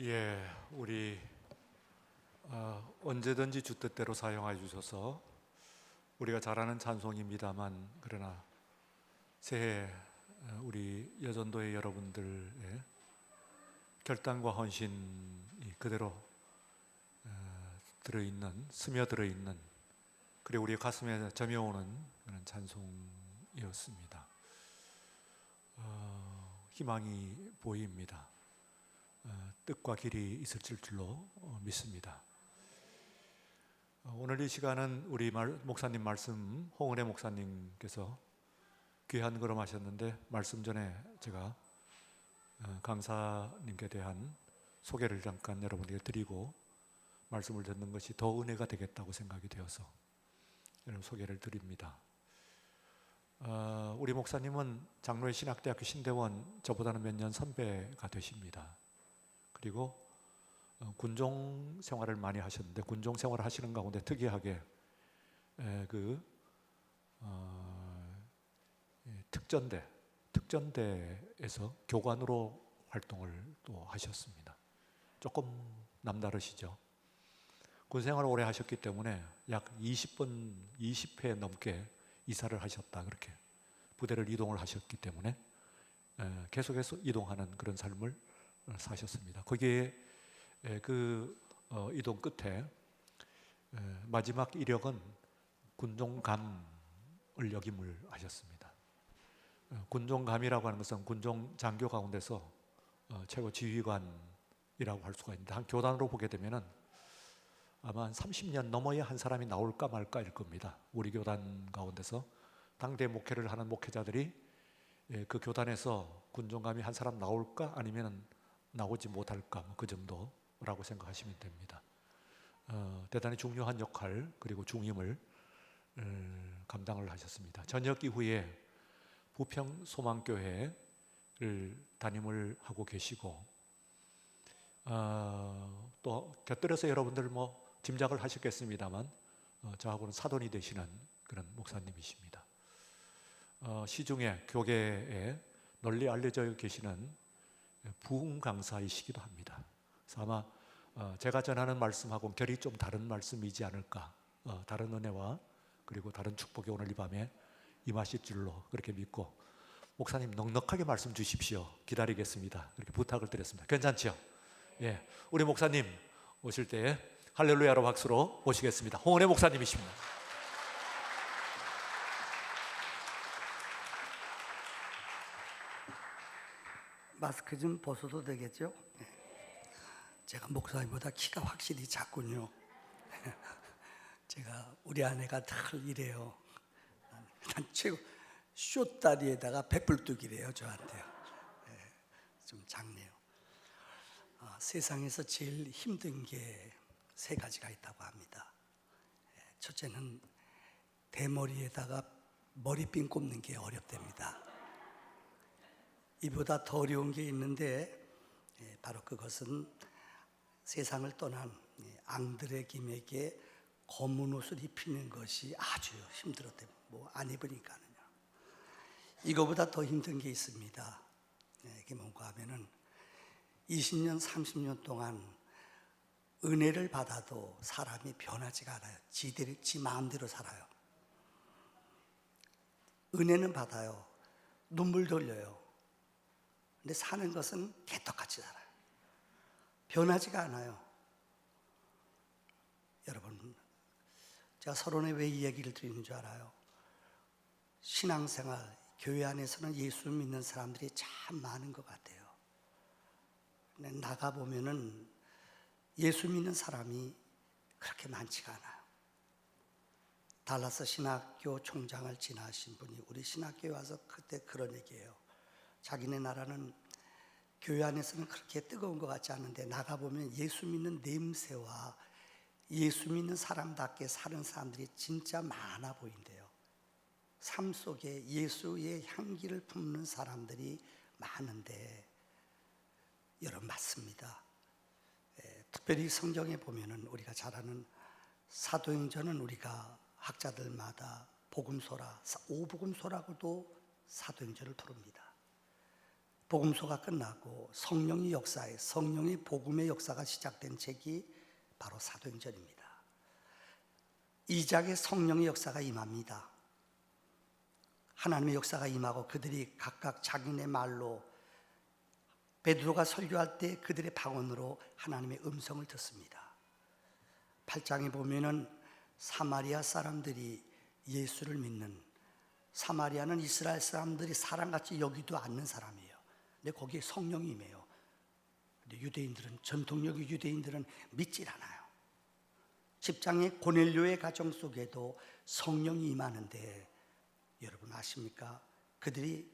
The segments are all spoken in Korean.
예, 우리 언제든지 주 뜻대로 사용해 주셔서 우리가 잘 아는 찬송입니다만, 그러나 새해 우리 여전도의 여러분들의 결단과 헌신이 그대로 들어있는, 스며들어 있는, 그리고 우리 가슴에 점여오는 그런 찬송이었습니다. 희망이 보입니다. 뜻과 길이 있을 줄로 믿습니다. 오늘 이 시간은 우리 목사님 말씀, 홍은혜 목사님께서 귀한 걸음하셨는데, 말씀 전에 제가 강사님께 대한 소개를 잠깐 여러분에게 드리고 말씀을 듣는 것이 더 은혜가 되겠다고 생각이 되어서 여러분 소개를 드립니다. 우리 목사님은 장로의 신학대학교 신대원, 저보다는 몇 년 선배가 되십니다. 그리고 군종 생활을 많이 하셨는데, 군종 생활을 하시는 가운데 특이하게 특전대에서 교관으로 활동을 또 하셨습니다. 조금 남다르시죠. 군 생활을 오래 하셨기 때문에 약 20회 넘게 이사를 하셨다, 그렇게 부대를 이동을 하셨기 때문에 계속해서 이동하는 그런 삶을 사셨습니다. 거기에 이동 끝에 마지막 이력은 군종감을 역임을 하셨습니다. 군종감이라고 하는 것은 군종 장교 가운데서 최고 지휘관이라고 할 수가 있는데, 한 교단으로 보게 되면은 아마 한 30년 넘어야 한 사람이 나올까 말까일 겁니다. 우리 교단 가운데서 당대 목회를 하는 목회자들이 그 교단에서 군종감이 한 사람 나올까 아니면 나오지 못할까, 그 정도라고 생각하시면 됩니다. 대단히 중요한 역할, 그리고 중임을 감당을 하셨습니다. 전역 이후에 부평 소망교회를 담임을 하고 계시고, 또 곁들여서 여러분들 짐작을 하셨겠습니다만 저하고는 사돈이 되시는 그런 목사님이십니다. 시중에 교계에 널리 알려져 계시는 부흥 강사이시기도 합니다. 그래서 아마 제가 전하는 말씀하고 결이 좀 다른 말씀이지 않을까, 다른 은혜와 그리고 다른 축복이 오늘 이 밤에 임하실 줄로 그렇게 믿고, 목사님 넉넉하게 말씀 주십시오. 기다리겠습니다. 이렇게 부탁을 드렸습니다. 괜찮죠? 예, 우리 목사님 오실 때 할렐루야로 박수로 모시겠습니다. 홍은혜 목사님이십니다. 마스크 좀 벗어도 되겠죠? 제가 목사님보다 키가 확실히 작군요. 제가 우리 아내가 늘 이래요. 난 최고 쇼다리에다가 백불뚝이래요, 저한테요. 좀 작네요. 세상에서 제일 힘든 게 세 가지가 있다고 합니다. 첫째는 대머리에다가 머리핀 꼽는 게 어렵답니다. 이보다 더 어려운 게 있는데, 바로 그것은 세상을 떠난 앙드레김에게 검은 옷을 입히는 것이 아주 힘들었대요. 안 입으니까는요. 이거보다 더 힘든 게 있습니다. 이게 뭔가 하면은 20년, 30년 동안 은혜를 받아도 사람이 변하지가 않아요. 지 마음대로 살아요. 은혜는 받아요. 눈물 돌려요. 근데 사는 것은 개떡같이 살아요. 변하지가 않아요. 여러분, 제가 서론에 왜 이 얘기를 드리는 줄 알아요? 신앙생활, 교회 안에서는 예수 믿는 사람들이 참 많은 것 같아요. 근데 나가보면은 예수 믿는 사람이 그렇게 많지가 않아요. 달라스 신학교 총장을 지나신 분이 우리 신학교에 와서 그때 그런 얘기예요. 자기네 나라는 교회 안에서는 그렇게 뜨거운 것 같지 않은데 나가보면 예수 믿는 냄새와 예수 믿는 사람답게 사는 사람들이 진짜 많아 보인대요. 삶 속에 예수의 향기를 품는 사람들이 많은데, 여러분 맞습니다. 특별히 성경에 보면은 우리가 잘 아는 사도행전은 우리가 학자들마다 복음서라, 오복음서라고도 사도행전을 부릅니다. 복음서가 끝나고 성령의 역사에, 성령의 복음의 역사가 시작된 책이 바로 사도행전입니다. 2장에 성령의 역사가 임합니다. 하나님의 역사가 임하고 그들이 각각 자기네 말로, 베드로가 설교할 때 그들의 방언으로 하나님의 음성을 듣습니다. 8장에 보면은 사마리아 사람들이 예수를 믿는, 사마리아는 이스라엘 사람들이 사람같이 여기도 않는 사람이에요. 근데 거기에 성령이 임해요. 근데 유대인들은, 전통적인 유대인들은 믿질 않아요. 10장의 고넬료의 가정 속에도 성령이 임하는데, 여러분 아십니까? 그들이,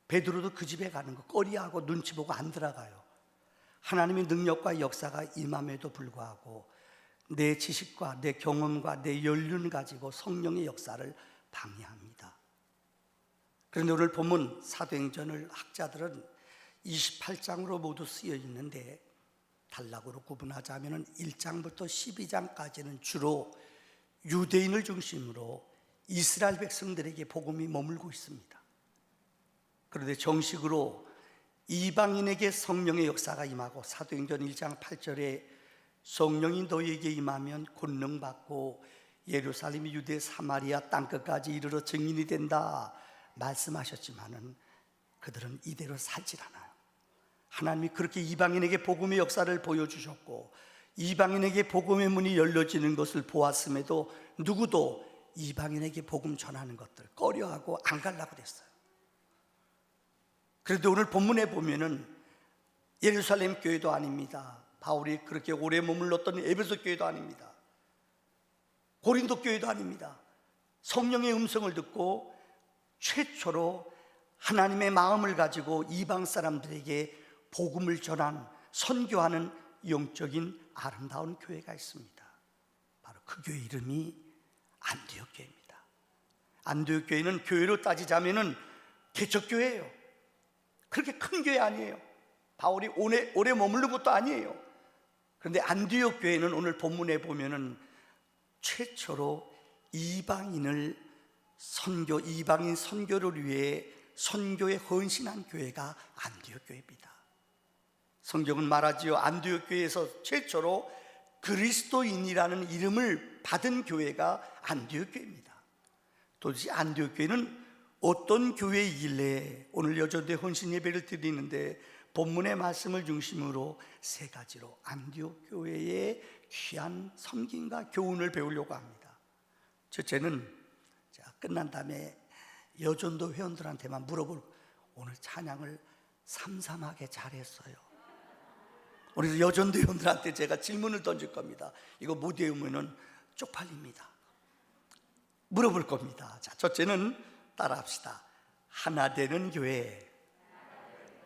베드로도 그 집에 가는 거 꺼리하고 눈치 보고 안 들어가요. 하나님의 능력과 역사가 임함에도 불구하고 내 지식과 내 경험과 내 연륜 가지고 성령의 역사를 방해합니다. 그런데 오늘 본문 사도행전을 학자들은 28장으로 모두 쓰여 있는데, 단락으로 구분하자면 1장부터 12장까지는 주로 유대인을 중심으로 이스라엘 백성들에게 복음이 머물고 있습니다. 그런데 정식으로 이방인에게 성령의 역사가 임하고, 사도행전 1장 8절에 성령이 너희에게 임하면 권능받고 예루살렘, 유대, 사마리아 땅끝까지 이르러 증인이 된다 말씀하셨지만은 그들은 이대로 살질 않아요. 하나님이 그렇게 이방인에게 복음의 역사를 보여주셨고 이방인에게 복음의 문이 열려지는 것을 보았음에도 누구도 이방인에게 복음 전하는 것들 꺼려하고 안 가려고 그랬어요. 그런데 오늘 본문에 보면은 예루살렘 교회도 아닙니다. 바울이 그렇게 오래 머물렀던 에베소 교회도 아닙니다. 고린도 교회도 아닙니다. 성령의 음성을 듣고 최초로 하나님의 마음을 가지고 이방 사람들에게 복음을 전한, 선교하는 영적인 아름다운 교회가 있습니다. 바로 그 교회 이름이 안디옥 교회입니다. 안디옥 교회는 교회로 따지자면은 개척교회예요. 그렇게 큰 교회 아니에요. 바울이 오래 머무른 것도 아니에요. 그런데 안디옥 교회는 오늘 본문에 보면은 최초로 이방인 선교를 위해 선교에 헌신한 교회가 안디옥 교회입니다. 성경은 말하지요, 안디옥 교회에서 최초로 그리스도인이라는 이름을 받은 교회가 안디옥 교회입니다. 도대체 안디옥 교회는 어떤 교회이길래 오늘 여전대 헌신 예배를 드리는데 본문의 말씀을 중심으로 세 가지로 안디옥 교회의 귀한 섬김과 교훈을 배우려고 합니다. 첫째는 끝난 다음에 여전도 회원들한테만 물어볼, 오늘 찬양을 삼삼하게 잘했어요. 오늘 여전도 회원들한테 제가 질문을 던질 겁니다. 이거 못 외우면 쪽팔립니다. 물어볼 겁니다. 자, 첫째는 따라합시다. 하나 되는 교회.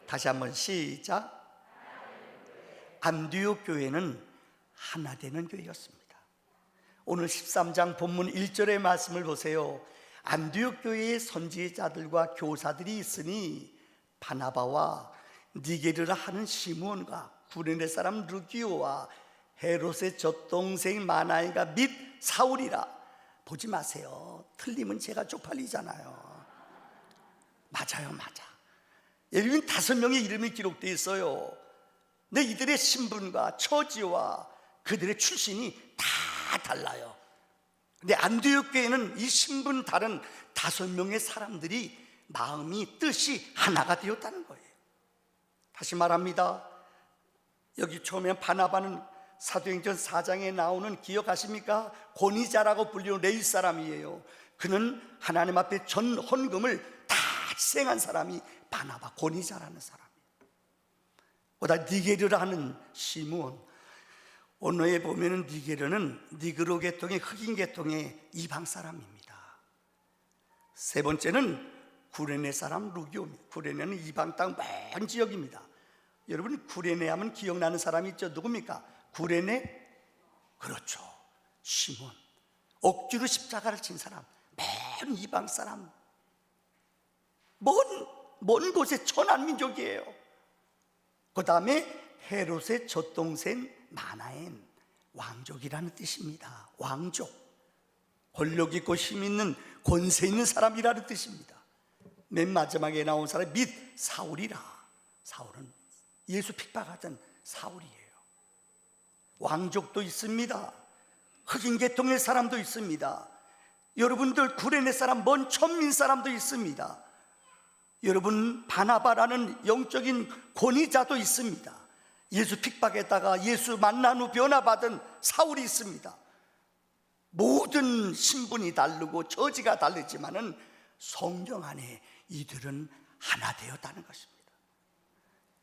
다시 한번 시작. 안디옥 교회는 하나 되는 교회였습니다. 오늘 13장 본문 1절의 말씀을 보세요. 안디옥 교회의 선지자들과 교사들이 있으니 바나바와 니게르라 하는 시므온과 구레네 사람 루기오와 헤롯의 젖동생 마나이가 및 사울이라. 보지 마세요. 틀리면 제가 쪽팔리잖아요. 맞아요, 맞아. 여러분 5명의 이름이 기록되어 있어요. 근데 이들의 신분과 처지와 그들의 출신이 다 달라요. 근데 안디옥 교회는 이 신분 다른 5명의 사람들이 마음이, 뜻이 하나가 되었다는 거예요. 다시 말합니다. 여기 처음에 바나바는 사도행전 4장에 나오는, 기억하십니까? 권위자라고 불리는 레위 사람이에요. 그는 하나님 앞에 전 헌금을 다 희생한 사람이 바나바, 권위자라는 사람이에요. 보다 니게르라 하는 시므온, 언어에 보면은 니게르는 니그로 계통의 흑인 계통의 이방 사람입니다. 세 번째는 구레네 사람 루기오입니다. 구레네는 이방 땅 먼 지역입니다. 여러분 구레네 하면 기억나는 사람이 있죠? 누굽니까? 구레네? 그렇죠, 시몬. 억지로 십자가를 친 사람, 맨 이방 사람, 먼 곳의 천한 민족이에요. 그 다음에 헤롯의 젖동생 마나엔, 왕족이라는 뜻입니다. 왕족, 권력 있고 힘 있는, 권세 있는 사람이라는 뜻입니다. 맨 마지막에 나온 사람이 및 사울이라. 사울은 예수 핍박하던 사울이에요. 왕족도 있습니다. 흑인 계통의 사람도 있습니다. 여러분들 구레네 사람, 먼 천민 사람도 있습니다. 여러분 바나바라는 영적인 권위자도 있습니다. 예수 핍박에다가 예수 만난 후 변화받은 사울이 있습니다. 모든 신분이 다르고 처지가 다르지만은 성령 안에 이들은 하나 되었다는 것입니다.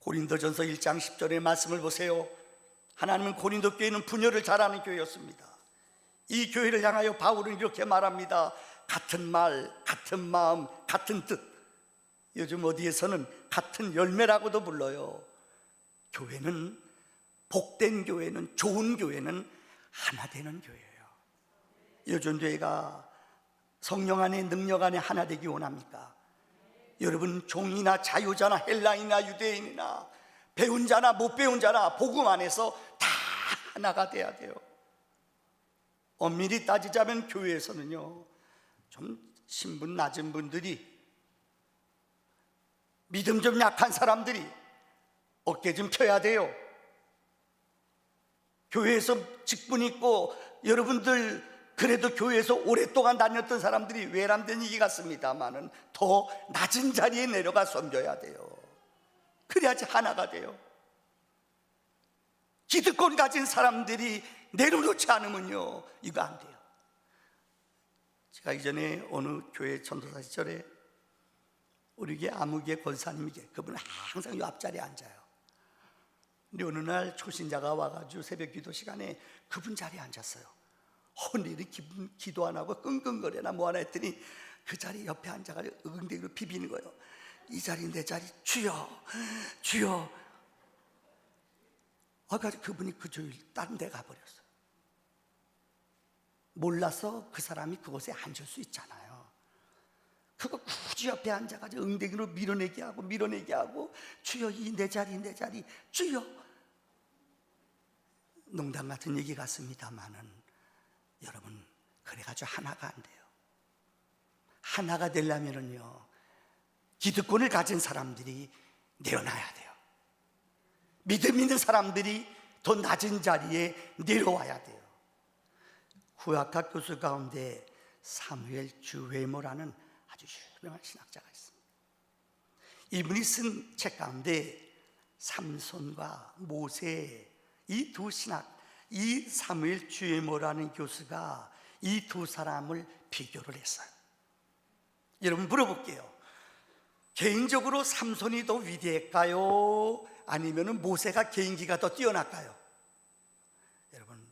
고린도전서 1장 10절의 말씀을 보세요. 하나님은 고린도 교회는 분열을 잘하는 교회였습니다. 이 교회를 향하여 바울은 이렇게 말합니다. 같은 말, 같은 마음, 같은 뜻. 요즘 어디에서는 같은 열매라고도 불러요. 교회는, 복된 교회는, 좋은 교회는 하나 되는 교회예요. 여전교회가 성령 안에, 능력 안에 하나 되기 원합니까? 여러분, 종이나 자유자나 헬라인이나 유대인이나 배운 자나 못 배운 자나 복음 안에서 다 하나가 돼야 돼요. 엄밀히 따지자면 교회에서는요, 좀 신분 낮은 분들이, 믿음 좀 약한 사람들이 어깨 좀 펴야 돼요. 교회에서 직분 있고 여러분들 그래도 교회에서 오랫동안 다녔던 사람들이 외람된 얘기 같습니다만은 더 낮은 자리에 내려가 섬겨야 돼요. 그래야지 하나가 돼요. 기득권 가진 사람들이 내려놓지 않으면요, 이거 안 돼요. 제가 이전에 어느 교회 전도사 시절에 우리 교회 아무개 권사님이 그분은 항상 이 앞자리에 앉아요. 근데 어느 날 초신자가 와가지고 새벽 기도 시간에 그분 자리에 앉았어요. 근데 기도 안 하고 끙끙거려나 뭐 하나 했더니 그 자리 옆에 앉아가지고 엉덩이로 비비는 거예요. 이 자리 내 자리, 주여 주여. 그래서 그분이 그 조일 다른 데 가버렸어요. 몰라서 그 사람이 그곳에 앉을 수 있잖아요. 그거 굳이 옆에 앉아가지고 엉덩이로 밀어내게 하고 주여 이 내 자리 내 자리 주여. 농담 같은 얘기 같습니다만은 여러분, 그래가지고 하나가 안 돼요. 하나가 되려면은요, 기득권을 가진 사람들이 내려놔야 돼요. 믿음 있는 사람들이 더 낮은 자리에 내려와야 돼요. 구약학 교수 가운데 사무엘 주웨모라는 아주 유명한 신학자가 있습니다. 이분이 쓴 책 가운데 삼손과 모세, 이 두 신학, 이 사무엘 주웨모라는 교수가 이 두 사람을 비교를 했어요. 여러분 물어볼게요. 개인적으로 삼손이 더 위대할까요? 아니면 모세가 개인기가 더 뛰어날까요? 여러분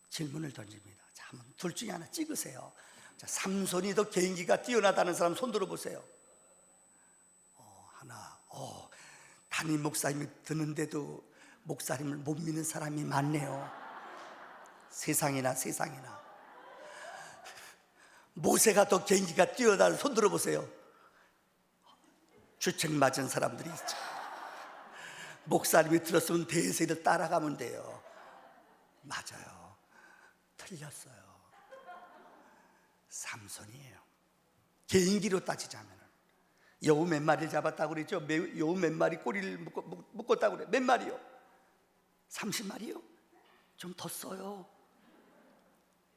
질문을 던집니다. 자, 한번 둘 중에 하나 찍으세요. 자, 삼손이 더 개인기가 뛰어나다는 사람 손 들어보세요. 하나. 담임 목사님이 드는데도 목사님을 못 믿는 사람이 많네요. 세상이나 모세가 더 개인기가 뛰어나다는 손 들어보세요. 주책 맞은 사람들이 있죠. 목사님이 들었으면 대세를 따라가면 돼요. 맞아요. 틀렸어요. 삼손이에요. 개인기로 따지자면 여우 몇 마리를 잡았다고 그랬죠. 여우 몇 마리 꼬리를 묶었다고 그래. 몇 마리요? 30마리요? 좀 더 써요.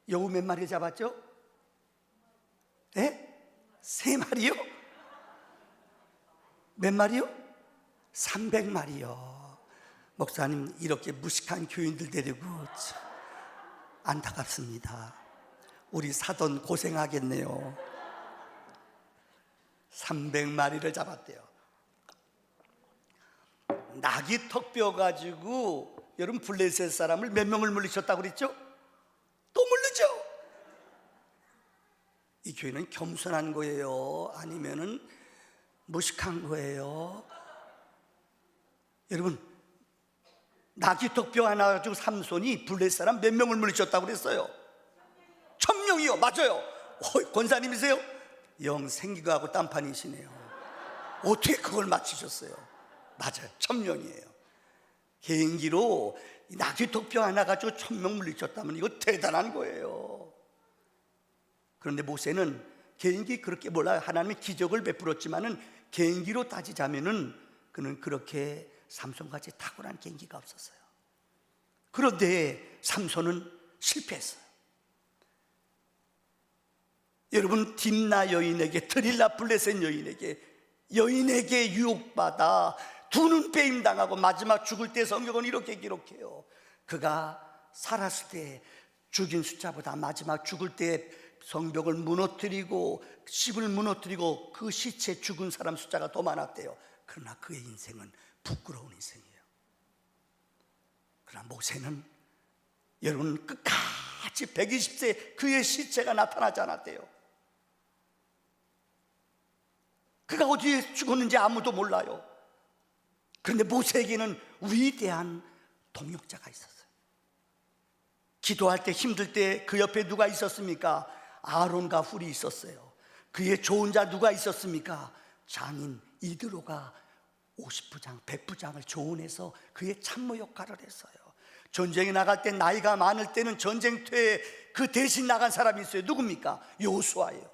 여우 몇 마리 잡았죠? 네? 3마리요? 몇 마리요? 300마리요. 목사님, 이렇게 무식한 교인들 데리고 참 안타깝습니다. 우리 사돈 고생하겠네요. 300마리를 잡았대요. 낙이 턱뼈 가지고 여러분 블레셋 사람을 몇 명을 물리쳤다고 그랬죠? 또 물리죠. 이 교회는 겸손한 거예요? 아니면은 무식한 거예요? 여러분, 낙이 턱뼈 하나 가지고 삼손이 블레셋 사람 몇 명을 물리쳤다고 그랬어요? 1000명이요. 맞아요. 권사님이세요? 영 생기가하고 딴판이시네요. 어떻게 그걸 맞히셨어요? 맞아요. 1000명이에요. 개인기로 낙이 턱뼈 하나 가지고 1000명 물리쳤다면 이거 대단한 거예요. 그런데 모세는 개인기 그렇게 몰라요. 하나님이 기적을 베풀었지만은 개인기로 따지자면은 그는 그렇게 삼손같이 탁월한 개인기가 없었어요. 그런데 삼손은 실패했어요. 여러분, 딥나 여인에게, 드릴라 블레셋 여인에게 유혹받아 두 눈 빼임 당하고 마지막 죽을 때 성경은 이렇게 기록해요. 그가 살았을 때 죽인 숫자보다 마지막 죽을 때 성벽을 무너뜨리고 집을 무너뜨리고 그 시체 죽은 사람 숫자가 더 많았대요. 그러나 그의 인생은 부끄러운 인생이에요. 그러나 모세는 여러분 끝까지 120세 그의 시체가 나타나지 않았대요. 그가 어디에 죽었는지 아무도 몰라요. 그런데 모세에게는 위대한 동역자가 있었어요. 기도할 때 힘들 때 그 옆에 누가 있었습니까? 아론과 훌이 있었어요. 그의 좋은 자 누가 있었습니까? 장인 이드로가 50부장, 100부장을 조언해서 그의 참모 역할을 했어요. 전쟁에 나갈 때 나이가 많을 때는 전쟁터에 그 대신 나간 사람이 있어요. 누굽니까? 요수아예요.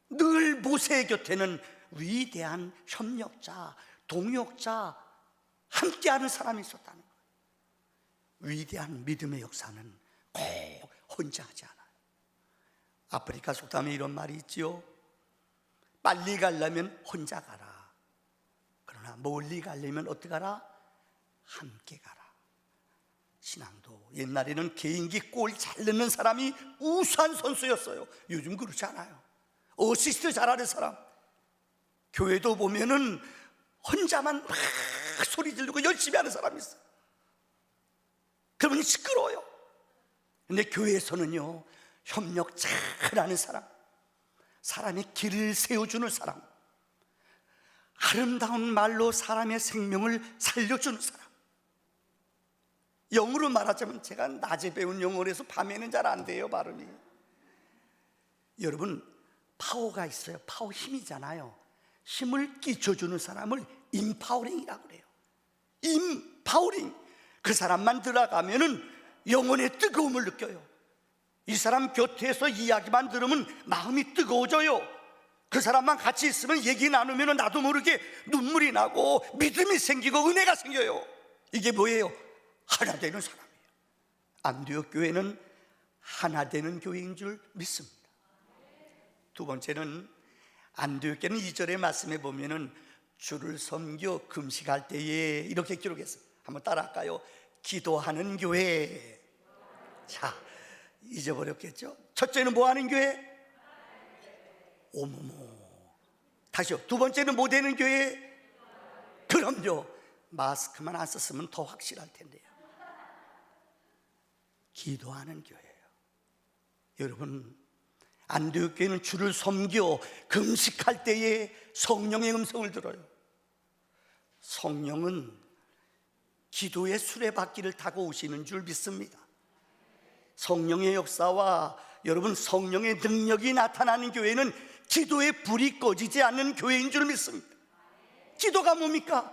늘 모세의 곁에는 위대한 협력자, 동역자, 함께하는 사람이 있었다는 거예요. 위대한 믿음의 역사는 꼭 혼자 하지 않아요. 아프리카 속담에 이런 말이 있지요. 빨리 가려면 혼자 가라. 그러나 멀리 가려면 어떻게 가라? 함께 가라. 신앙도 옛날에는 개인기 골 잘 넣는 사람이 우수한 선수였어요. 요즘 그렇지 않아요. 어시스트 잘하는 사람, 교회도 보면은 혼자만 막 소리 지르고 열심히 하는 사람이 있어요. 그러면 시끄러워요. 근데 교회에서는요, 협력 잘하는 사람, 사람의 길을 세워주는 사람, 아름다운 말로 사람의 생명을 살려주는 사람. 영어로 말하자면, 제가 낮에 배운 영어라서 밤에는 잘 안 돼요, 발음이. 여러분, 파워가 있어요. 파워, 힘이잖아요. 힘을 끼쳐주는 사람을 임파워링이라고 그래요. 임파워링. 그 사람만 들어가면은 영혼의 뜨거움을 느껴요. 이 사람 곁에서 이야기만 들으면 마음이 뜨거워져요. 그 사람만 같이 있으면 얘기 나누면 나도 모르게 눈물이 나고 믿음이 생기고 은혜가 생겨요. 이게 뭐예요? 하나 되는 사람이에요. 안디옥 교회는 하나 되는 교회인 줄 믿습니다. 두 번째는, 안디옥 교회는 2절의 말씀에 보면은 주를 섬겨 금식할 때에 이렇게 기록했어요. 한번 따라할까요? 기도하는 교회. 자, 잊어버렸겠죠? 첫째는 뭐 하는 교회? 오모모. 다시요. 두 번째는 뭐 되는 교회? 그럼요. 마스크만 안 썼으면 더 확실할 텐데요. 기도하는 교회예요. 여러분, 안디옥 교회는 주를 섬겨 금식할 때에 성령의 음성을 들어요. 성령은 기도의 수레바퀴를 타고 오시는 줄 믿습니다. 성령의 역사와 여러분 성령의 능력이 나타나는 교회는 기도의 불이 꺼지지 않는 교회인 줄 믿습니다. 기도가 뭡니까?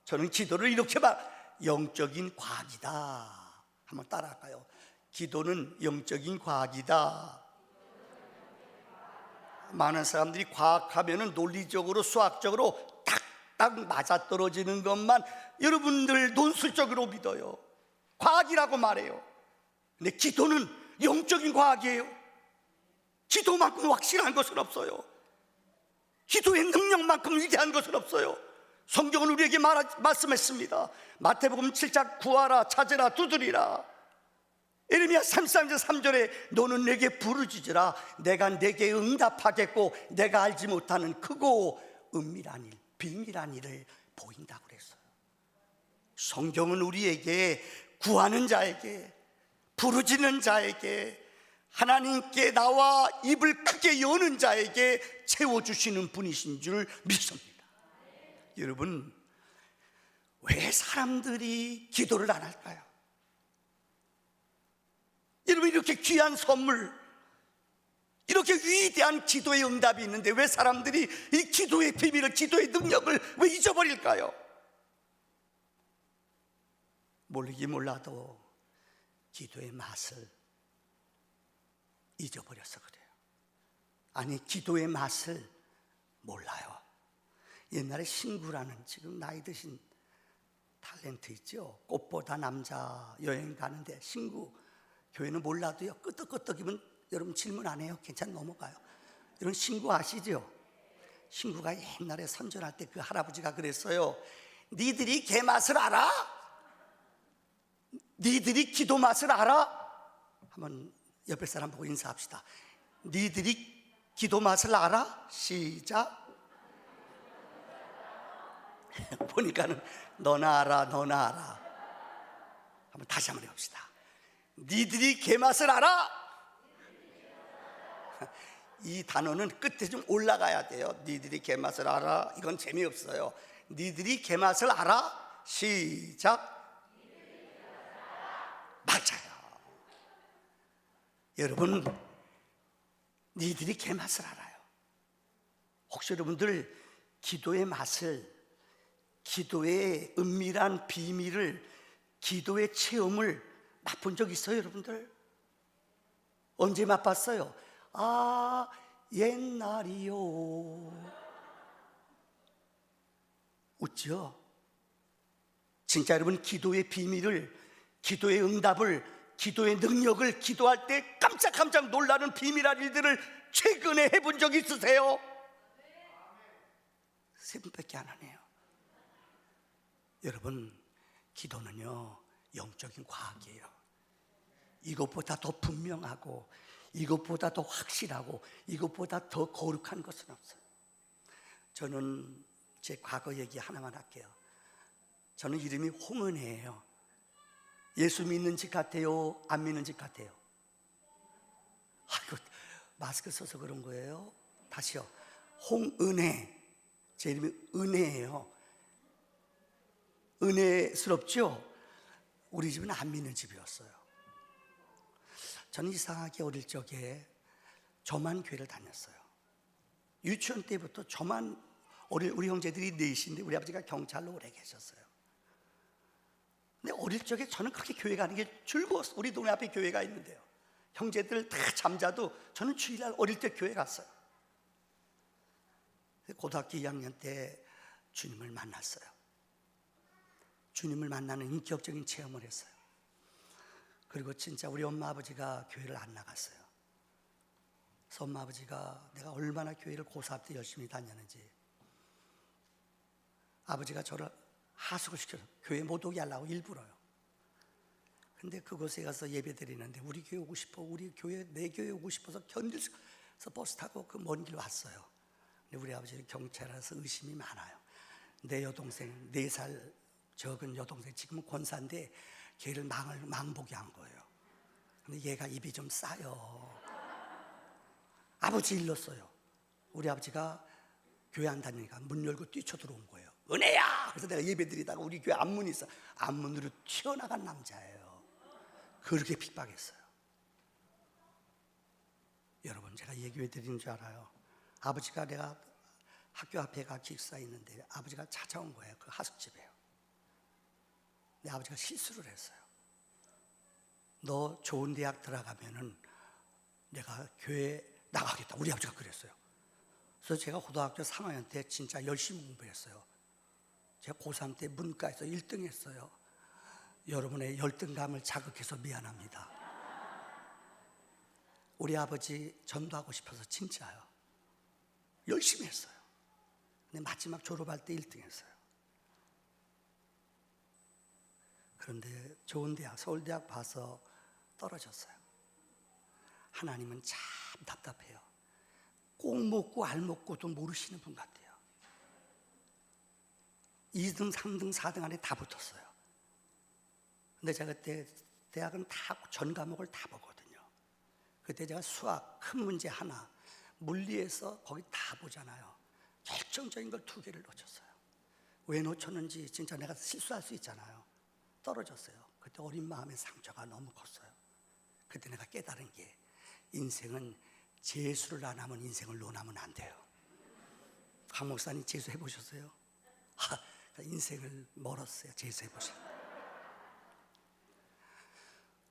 저는 기도를 이렇게 봐, 영적인 과학이다. 한번 따라할까요? 기도는 영적인 과학이다. 많은 사람들이 과학하면은 논리적으로 수학적으로 딱딱 맞아떨어지는 것만 여러분들 논술적으로 믿어요. 과학이라고 말해요. 근데 기도는 영적인 과학이에요. 기도만큼 확실한 것은 없어요. 기도의 능력만큼 위대한 것은 없어요. 성경은 우리에게 말씀했습니다. 마태복음 7장 구하라, 찾으라, 두드리라. 예레미야 33장 3절에 너는 내게 부르짖으라, 내가 내게 응답하겠고 내가 알지 못하는 크고 은밀한 일, 비밀한 일을 보인다고 그랬어요. 성경은 우리에게 구하는 자에게, 부르짖는 자에게, 하나님께 나와 입을 크게 여는 자에게 채워주시는 분이신 줄 믿습니다. 여러분, 왜 사람들이 기도를 안 할까요? 여러분, 이렇게 귀한 선물, 이렇게 위대한 기도의 응답이 있는데 왜 사람들이 이 기도의 비밀을, 기도의 능력을 왜 잊어버릴까요? 모르긴 몰라도 기도의 맛을 잊어버려서 그래요. 아니, 기도의 맛을 몰라요. 옛날에 신구라는 지금 나이 드신 탤런트 있죠. 꽃보다 남자 여행 가는데 신구 교회는 몰라도요. 끄떡끄떡이면 여러분 질문 안 해요. 괜찮아 넘어가요. 이런 신구 아시죠? 신구가 옛날에 선전할 때 그 할아버지가 그랬어요. 니들이 개 맛을 알아? 니들이 기도 맛을 알아? 한번 옆에 사람 보고 인사합시다. 니들이 기도 맛을 알아? 시작. 보니까는 너나 알아 너나 알아. 한번 다시 한번 해봅시다. 니들이 개 맛을 알아? 이 단어는 끝에 좀 올라가야 돼요. 니들이 개 맛을 알아? 이건 재미없어요. 니들이 개 맛을 알아? 시작. 맞아요. 여러분, 니들이 개 맛을 알아요. 혹시 여러분들 기도의 맛을, 기도의 은밀한 비밀을, 기도의 체험을 맛본 적 있어요, 여러분들? 언제 맛봤어요? 아, 옛날이요. 웃죠? 진짜 여러분 기도의 비밀을, 기도의 응답을, 기도의 능력을, 기도할 때 깜짝깜짝 놀라는 비밀한 일들을 최근에 해본 적 있으세요? 세 분밖에 안 하네요. 여러분, 기도는요 영적인 과학이에요. 이것보다 더 분명하고, 이것보다 더 확실하고, 이것보다 더 거룩한 것은 없어요. 저는 제 과거 얘기 하나만 할게요. 저는 이름이 홍은혜예요. 예수 믿는 집 같아요? 안 믿는 집 같아요? 아이고, 마스크 써서 그런 거예요. 다시요. 홍은혜. 제 이름이 은혜예요. 은혜스럽죠? 우리 집은 안 믿는 집이었어요. 저는 이상하게 어릴 적에 저만 교회를 다녔어요. 유치원 때부터 저만, 우리 형제들이 넷인데 우리 아버지가 경찰로 오래 계셨어요. 근데 어릴 적에 저는 그렇게 교회 가는 게 즐거웠어요. 우리 동네 앞에 교회가 있는데요. 형제들 다 잠자도 저는 주일날 어릴 때 교회 갔어요. 고등학교 2학년 때 주님을 만났어요. 주님을 만나는 인격적인 체험을 했어요. 그리고 진짜 우리 엄마 아버지가 교회를 안 나갔어요. 그래서 엄마 아버지가 내가 얼마나 교회를 고4 때 열심히 다녔는지, 아버지가 저를 하숙을 시켜서 교회 못 오게 하려고 일부러요. 근데 그곳에 가서 예배 드리는데 우리 교회 오고 싶어, 우리 교회, 내 교회 오고 싶어서 견딜 수 없어서 버스 타고 그 먼 길 왔어요. 근데 우리 아버지는 경찰이라서 의심이 많아요. 내 여동생, 4살 적은 여동생, 지금은 권사인데 걔를 망보게 한 거예요. 근데 얘가 입이 좀 싸요. 아버지 일렀어요. 우리 아버지가 교회 안 다니니까 문 열고 뛰쳐 들어온 거예요. 은혜야! 그래서 내가 예배 드리다가 우리 교회 앞문이 있어. 앞문으로 튀어나간 남자예요. 그렇게 핍박했어요. 여러분, 제가 얘기 왜 드리는 줄 알아요? 아버지가, 내가 학교 앞에가 기숙사 있는데 아버지가 찾아온 거예요. 그 하숙집에요. 내 아버지가 실수를 했어요. 너 좋은 대학 들어가면은 내가 교회 나가겠다. 우리 아버지가 그랬어요. 그래서 제가 고등학교 3학년 때 진짜 열심히 공부했어요. 제가 고3 때 문과에서 1등 했어요. 여러분의 열등감을 자극해서 미안합니다. 우리 아버지 전도하고 싶어서 진짜요. 열심히 했어요. 근데 마지막 졸업할 때 1등 했어요. 그런데 좋은 대학, 서울대학 봐서 떨어졌어요. 하나님은 참 답답해요. 꼭 먹고 알 먹고도 모르시는 분 같아요. 2등, 3등, 4등 안에 다 붙었어요. 근데 제가 그때 대학은 다 전 과목을 다 보거든요. 그때 제가 수학 큰 문제 하나, 물리에서 거기 다 보잖아요. 결정적인 걸 2개를 놓쳤어요. 왜 놓쳤는지 진짜 내가 실수할 수 있잖아요. 떨어졌어요. 그때 어린 마음의 상처가 너무 컸어요. 그때 내가 깨달은 게, 인생은 재수를 안 하면 인생을 논하면 안 돼요. 강 목사님 재수 해보셨어요? 인생을 멀었어요. 재수 해보셨어요?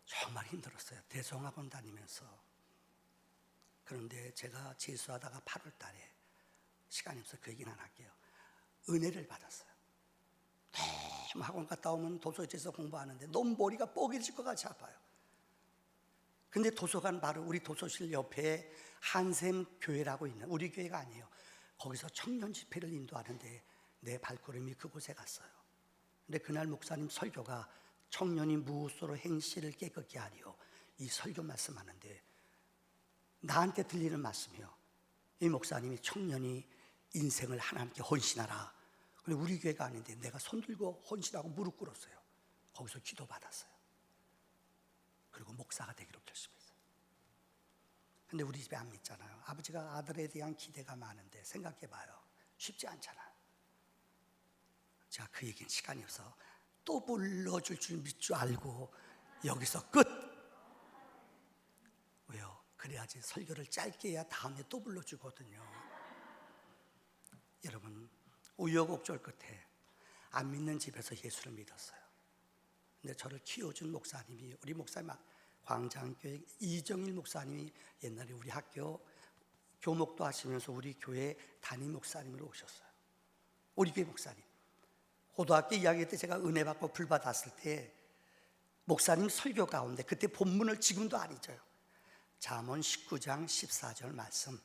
정말 힘들었어요. 대성학원 다니면서. 그런데 제가 재수하다가 8월 달에 시간이 없어 그 얘기는 안 할게요. 은혜를 받았어요. 너무 학원 갔다 오면 도서관에서 공부하는데 너무 머리가 뻐개질 것 같이 아파요. 근데 도서관 바로 우리 도서실 옆에 한샘 교회라고 있는, 우리 교회가 아니에요. 거기서 청년 집회를 인도하는데 내 발걸음이 그곳에 갔어요. 근데 그날 목사님 설교가 청년이 무엇으로 행실을 깨끗게 하리요, 이 설교 말씀하는데 나한테 들리는 말씀이요, 이 목사님이 청년이 인생을 하나님께 헌신하라. 그리고 우리 교회가 아닌데 내가 손들고 헌신하고 무릎 꿇었어요. 거기서 기도 받았어요. 그리고 목사가 되기로 결심했어요. 근데 우리 집에 안 믿잖아요. 아버지가 아들에 대한 기대가 많은데 생각해봐요. 쉽지 않잖아요. 제가 그 얘기는 시간이 없어 또 불러줄 줄 믿 줄 알고 여기서 끝. 왜요? 그래야지 설교를 짧게 해야 다음에 또 불러주거든요. 여러분, 우여곡절 끝에 안 믿는 집에서 예수를 믿었어요. 근데 저를 키워준 목사님이, 우리 목사님, 광장교회 이정일 목사님이 옛날에 우리 학교 교목도 하시면서 우리 교회 담임 목사님으로 오셨어요. 우리 교회 목사님. 고등학교 2학년 때 제가 은혜 받고 불 받았을 때 목사님 설교 가운데 그때 본문을 지금도 안 잊어요. 잠언 19장 14절 말씀,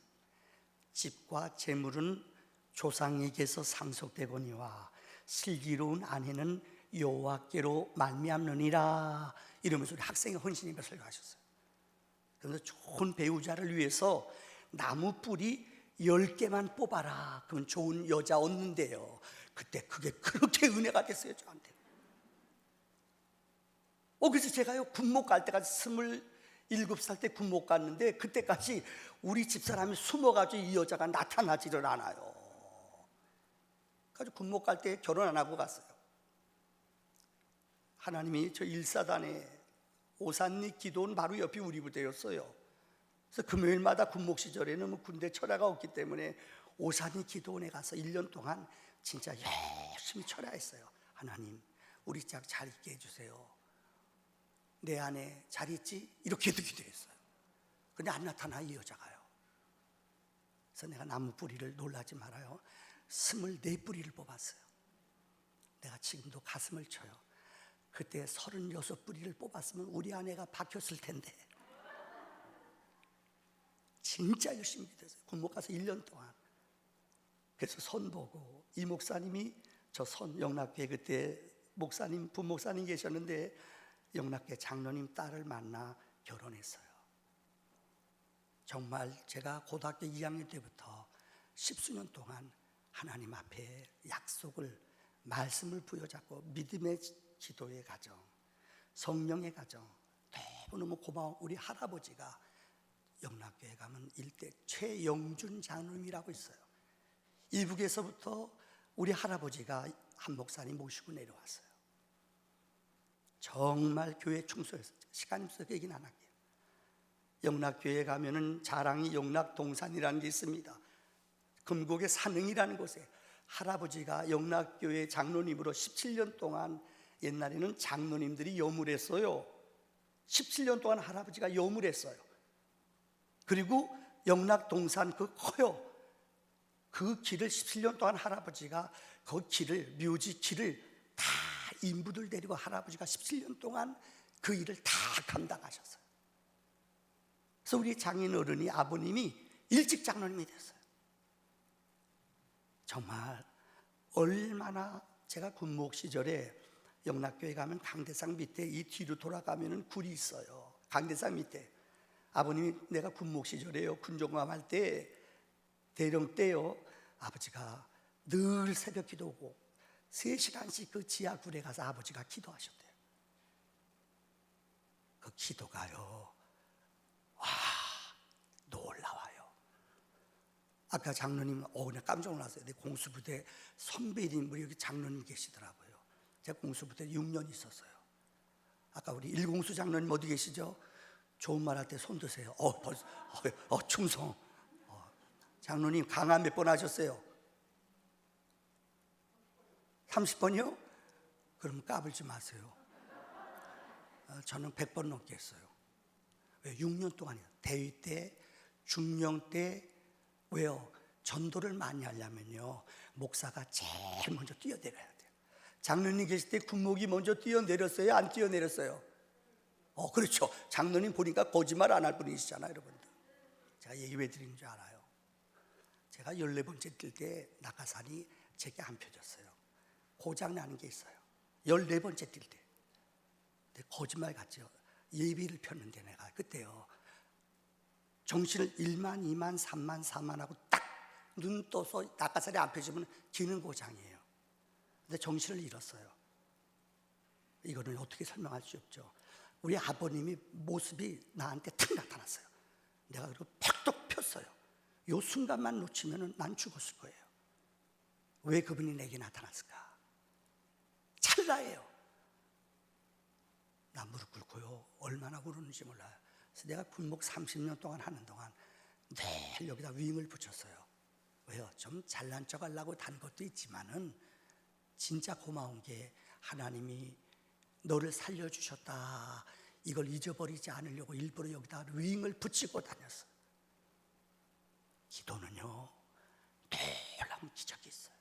집과 재물은 조상에게서 상속되거니와 슬기로운 아내는 여호와께로 말미암느니라, 이러면서 우리 학생의 헌신임을 설교하셨어요. 그래서 좋은 배우자를 위해서 나무 뿌리 10개만 뽑아라, 그럼 좋은 여자 얻는데요. 그때 그게 그렇게 은혜가 됐어요, 저한테. 그래서 제가요, 군목 갈 때까지 27살 때 군목 갔는데 그때까지 우리 집사람이 숨어가지고 이 여자가 나타나지를 않아요. 그래서 군목 갈 때 결혼 안 하고 갔어요. 하나님이 저 일사단에 오산리 기도원 바로 옆이 우리 부대였어요. 그래서 금요일마다 군목 시절에는 뭐 군대 철야가 없기 때문에 오산리 기도원에 가서 1년 동안 진짜 열심히 철야했어요. 하나님, 우리 짝 잘 있게 해주세요. 내 안에 잘 있지? 이렇게도 기도했어요. 근데 안 나타나, 이 여자가요. 그래서 내가 나무 뿌리를, 놀라지 말아요, 24뿌리를 뽑았어요. 내가 지금도 가슴을 쳐요. 그때 36뿌리를 뽑았으면 우리 아내가 박혔을 텐데. 진짜 열심히 기도했어요. 군목 가서 1년 동안. 그래서 선 보고, 이 목사님이 저 선, 영락교회 그때 목사님, 부목사님 계셨는데 영락교회 장로님 딸을 만나 결혼했어요. 정말 제가 고등학교 2학년 때부터 10수년 동안 하나님 앞에 약속을, 말씀을 부여잡고 믿음의 기도의 가정, 성령의 가정, 너무너무 고마운 우리 할아버지가 영락교회 가면 일대 최영준 장로님이라고 있어요. 이북에서부터 우리 할아버지가 한 목사님 모시고 내려왔어요. 정말 교회 충성했어요. 시간이 없어서 얘기는 안 할게요. 영락교회 가면은 자랑이 영락동산이라는 게 있습니다. 금곡의 산흥이라는 곳에 할아버지가 영락교회 장로님으로 17년 동안, 옛날에는 장로님들이 여물했어요. 17년 동안 할아버지가 여물했어요. 그리고 영락동산 그 커요. 그 길을 17년 동안 할아버지가 그 길을, 묘지 길을 다 인부들 데리고 할아버지가 17년 동안 그 일을 다 감당하셨어요. 그래서 우리 장인 어른이, 아버님이 일찍 장로님이 됐어요. 정말 얼마나, 제가 군목 시절에 영락교회 가면 강대상 밑에 이 뒤로 돌아가면은 굴이 있어요. 강대상 밑에. 아버님이, 내가 군목 시절에요, 군종감 할 때, 대령 때요, 아버지가 늘 새벽 기도하고 3시간씩 그 지하 굴에 가서 아버지가 기도하셨대요. 그 기도가요, 와, 놀라워요. 아까 장로님, 그냥 깜짝 놀랐어요. 내 공수부대 선배님, 우리 여기 장로님 계시더라고요. 제가 공수부대 6년 있었어요. 아까 우리 일공수 장로님 어디 계시죠? 좋은 말 할 때 손 드세요. 충성. 장로님 강화 몇 번 하셨어요? 30번이요? 그럼 까불지 마세요. 저는 100번 넘게 했어요. 왜? 6년 동안이요. 대위 때, 중령 때. 왜요? 전도를 많이 하려면요, 목사가 제일 먼저 뛰어내려야 돼요. 장로님 계실 때 군목이 먼저 뛰어내렸어요? 안 뛰어내렸어요? 그렇죠. 장로님 보니까 거짓말 안 할 분이시잖아요, 여러분들. 제가 얘기 왜 드리는 줄 알아요? 제가 14번째 뛸 때 낙하산이 제게 안 펴졌어요. 고장나는 게 있어요. 14번째 뛸 때. 근데 거짓말 같죠. 예비를 폈는데 내가 그때요, 정신을 1만, 2만, 3만, 4만 하고 딱 눈 떠서 낙하산이 안 펴지면 기능 고장이에요. 근데 정신을 잃었어요. 이거는 어떻게 설명할 수 없죠. 우리 아버님이 모습이 나한테 탁 나타났어요. 내가 그리고 팍떡 폈어요. 이 순간만 놓치면 난 죽었을 거예요. 왜 그분이 내게 나타났을까? 찰나예요. 나 무릎 꿇고요, 얼마나 울었는지 몰라요. 그래서 내가 군목 30년 동안 하는 동안 늘 여기다 윙을 붙였어요. 왜요? 좀 잘난 척 하려고 단 것도 있지만은 진짜 고마운 게 하나님이 너를 살려주셨다, 이걸 잊어버리지 않으려고 일부러 여기다 윙을 붙이고 다녔어요. 기도는요, 놀라운 기적이 있어요.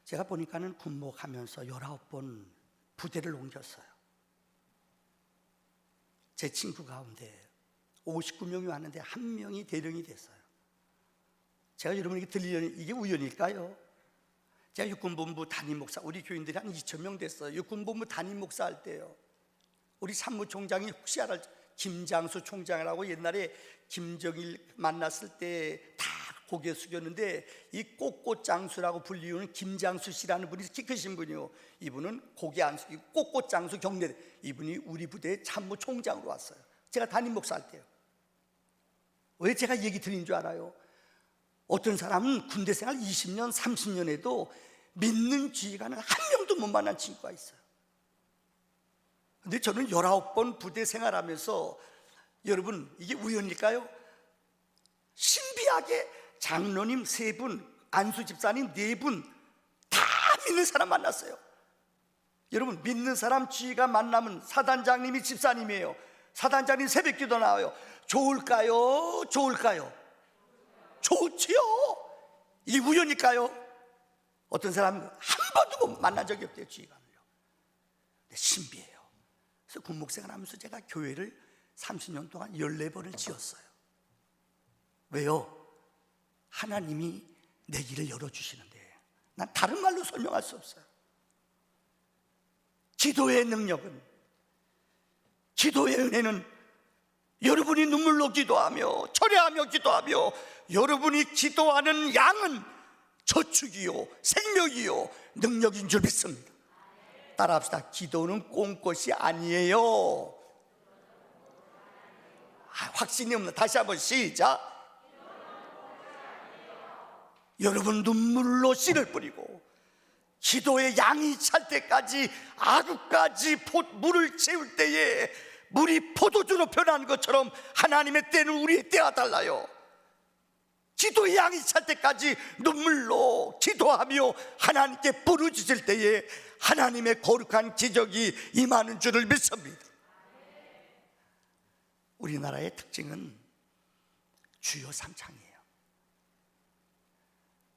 제가 보니까는 군목하면서 19번 부대를 옮겼어요. 제 친구 가운데 59명이 왔는데 한 명이 대령이 됐어요. 제가 여러분에게 들리려는 이게 우연일까요? 제가 육군본부 담임 목사, 우리 교인들이 한 2,000명 됐어요. 육군본부 담임 목사 할 때요, 우리 참모총장이 혹시 알아, 김장수 총장이라고 옛날에 김정일 만났을 때 다 고개 숙였는데, 이 꽃꽃장수라고 불리우는 김장수 씨라는 분이 키 크신 분이요, 이분은 고개 안 숙이고 꽃꽃장수 경례, 이분이 우리 부대 참모총장으로 왔어요. 제가 담임 목사 할 때요. 왜 제가 얘기 드린 줄 알아요? 어떤 사람은 군대 생활 20년, 30년 해도 믿는 지휘관은 한 명도 못 만난 친구가 있어요. 근데 저는 19번 부대 생활하면서, 여러분 이게 우연일까요? 신비하게 장로님 3분, 안수 집사님 4분 다 믿는 사람 만났어요. 여러분, 믿는 사람 지휘관 만나면 사단장님이 집사님이에요. 사단장님 새벽기도 나와요. 좋을까요? 좋을까요? 좋지요. 이게 우연일까요? 어떤 사람은 한 번도 만난 적이 없대요, 지휘관을요. 근데 신비해요. 그래서 군목생활 하면서 제가 교회를 30년 동안 14번을 지었어요. 왜요? 하나님이 내 길을 열어주시는데, 난 다른 말로 설명할 수 없어요. 기도의 능력은, 기도의 은혜는 여러분이 눈물로 기도하며 철회하며 기도하며 여러분이 기도하는 양은 저축이요 생명이요 능력인 줄 믿습니다. 따라합시다. 기도는 꽁것이 아니에요. 확신이 없나? 다시 한번 시작. 여러분, 눈물로 씨를 뿌리고 기도의 양이 찰 때까지, 아구까지 물을 채울 때에 물이 포도주로 변하는 것처럼 하나님의 때는 우리의 때와 달라요. 기도의 양이 찰 때까지 눈물로 기도하며 하나님께 부르짖을 때에 하나님의 거룩한 기적이 임하는 줄을 믿습니다. 우리나라의 특징은 주요 3창이에요.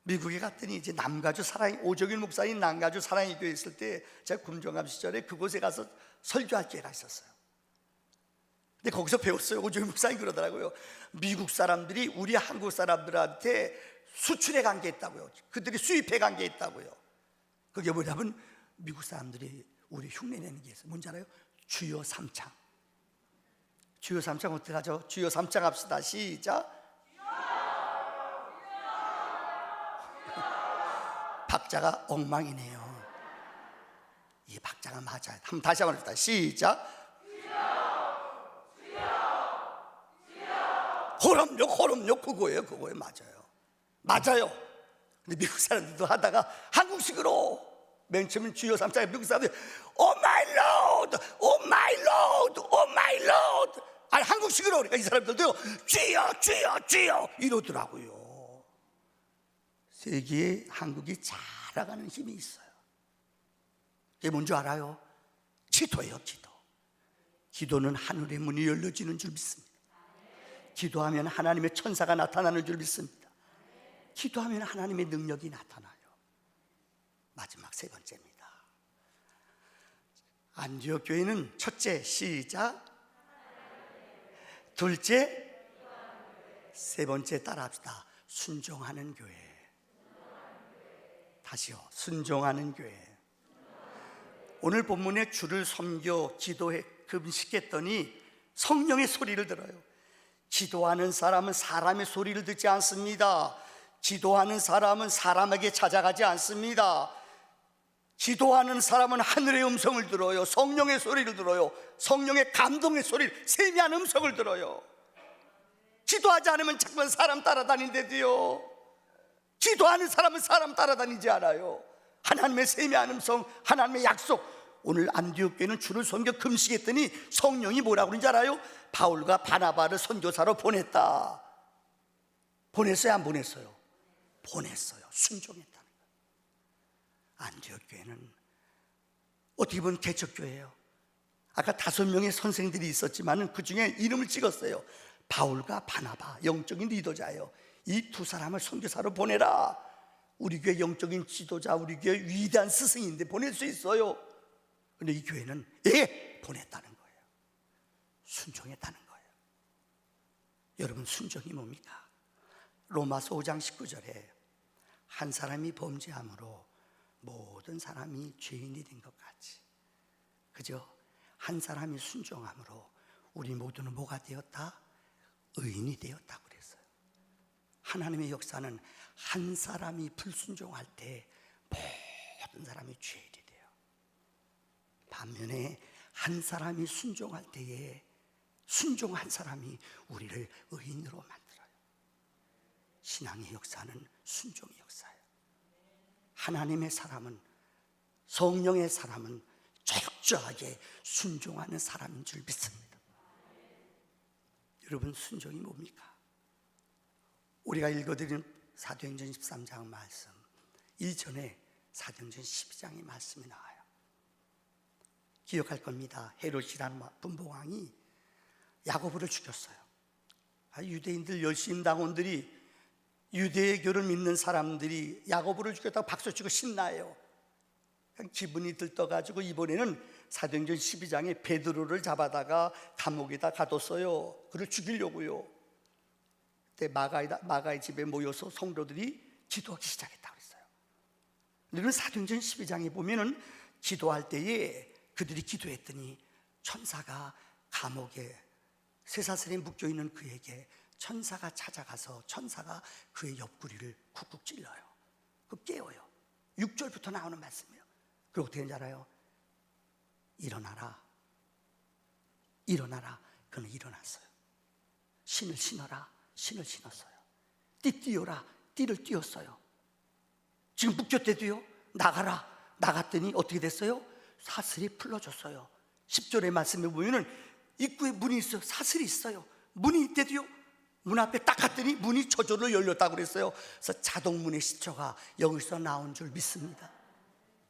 미국에 갔더니 이제 남가주 사랑의 오정일 목사님 남가주 사랑의 교회 있을 때, 제가 군종감 시절에 그곳에 가서 설교할 기회가 있었어요. 근데 거기서 배웠어요. 오정일 목사님 그러더라고요. 미국 사람들이 우리 한국 사람들한테 수출해 간 게 있다고요. 그들이 수입해 간 게 있다고요. 그게 뭐냐면 미국 사람들이 우리 흉내내는 게 있어요. 뭔지 알아요? 주요 3창. 주요 3창 어떻게 하죠? 주요 3창 합시다. 시작. 박자가 엉망이네요. 이 박자가 맞아요. 한번 다시 한번 합시다. 시작. 그럼요, 그거예요. 맞아요. 근데 미국 사람들도 하다가 한국식으로, 맨 처음에 주요 3장에 미국 사람들이 Oh my Lord, Oh my Lord, Oh my Lord, 아니 한국식으로, 그러니까 이 사람들도 주여 이러더라고요. 세계에 한국이 자라가는 힘이 있어요. 그게 뭔지 알아요? 기도예요. 기도는 하늘의 문이 열려지는 줄 믿습니다. 기도하면 하나님의 천사가 나타나는 줄 믿습니다. 기도하면 하나님의 능력이 나타나요. 마지막 세 번째입니다. 안디옥 교회는 첫째, 시작. 둘째, 세 번째 따라합시다. 순종하는 교회. 다시요. 순종하는 교회. 오늘 본문에 주를 섬겨 기도해 금식했더니 성령의 소리를 들어요. 기도하는 사람은 사람의 소리를 듣지 않습니다. 기도하는 사람은 사람에게 찾아가지 않습니다. 기도하는 사람은 하늘의 음성을 들어요. 성령의 소리를 들어요. 성령의 감동의 소리를, 세미한 음성을 들어요. 기도하지 않으면 자꾸만 사람 따라다니는데도요, 기도하는 사람은 사람 따라다니지 않아요. 하나님의 세미한 음성, 하나님의 약속. 오늘 안디옥 교회는 주를 섬겨 금식했더니 성령이 뭐라고 그러는지 알아요? 바울과 바나바를 선교사로 보냈다. 보냈어요, 안 보냈어요? 보냈어요. 순종했다는 거예요. 안디옥 교회는 어떻게 보면 개척교회예요. 아까 5명의 선생들이 있었지만 그 중에 이름을 찍었어요. 바울과 바나바, 영적인 리더자예요. 이 두 사람을 선교사로 보내라. 우리 교회 영적인 지도자, 우리 교회 위대한 스승인데 보낼 수 있어요. 근데 이 교회는 보냈다는 거예요. 순종했다는 거예요. 여러분, 순종이 뭡니까? 로마서 5장 19절에 한 사람이 범죄함으로 모든 사람이 죄인이 된 것 같이, 그죠? 한 사람이 순종함으로 우리 모두는 뭐가 되었다? 의인이 되었다고 그랬어요. 하나님의 역사는 한 사람이 불순종할 때 모든 사람이 죄인이 돼요. 반면에 한 사람이 순종할 때에 순종한 사람이 우리를 의인으로 만들어요. 신앙의 역사는 순종의 역사예요. 하나님의 사람은, 성령의 사람은 철저하게 순종하는 사람인 줄 믿습니다. 여러분, 순종이 뭡니까? 우리가 읽어드린 사도행전 13장 말씀 이전에 사도행전 12장의 말씀이 나와요. 기억할 겁니다. 헤롯이라는 분봉왕이 야고보를 죽였어요. 유대인들 열심당원들이, 유대교를 믿는 사람들이 야고보를 죽였다고 박수치고 신나요. 기분이 들떠가지고 이번에는 사도행전 12장에 베드로를 잡아다가 감옥에다 가뒀어요. 그를 죽이려고요. 그때 마가의 집에 모여서 성도들이 기도하기 시작했다고 했어요. 우리는 사도행전 12장에 보면은 기도할 때에 그들이 기도했더니 천사가 감옥에 쇠사슬에 묶여있는 그에게 천사가 찾아가서 천사가 그의 옆구리를 쿡쿡 찔러요. 그 깨워요. 6절부터 나오는 말씀이에요. 그리고 어떻게 되는지 알아요? 일어나라, 일어나라. 그는 일어났어요. 신을 신어라, 신을 신었어요. 띠 띄워라, 띠를 띄웠어요. 지금 묶였대도요, 나가라. 나갔더니 어떻게 됐어요? 사슬이 풀러졌어요. 10절의 말씀에 보면은 입구에 문이 있어요. 사슬이 있어요. 문이 있대도요, 문 앞에 딱 갔더니 문이 저절로 열렸다고 그랬어요. 그래서 자동문의 시초가 여기서 나온 줄 믿습니다.